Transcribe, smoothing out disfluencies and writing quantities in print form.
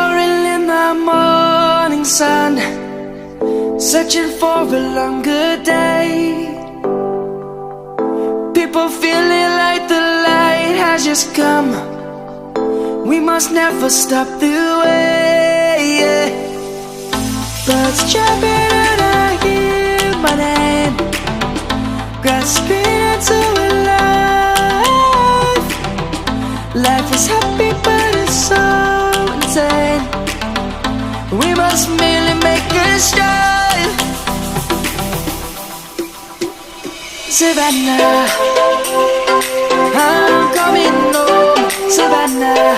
soaring in the morning sun, searching for a longer day. People feeling like the light has just come. We must never stop the way. Birds chirping and I hear my name, grasping into a life. Life is happy but it's so insane. We must merely make a start. Savannah, I'm coming home. Savannah,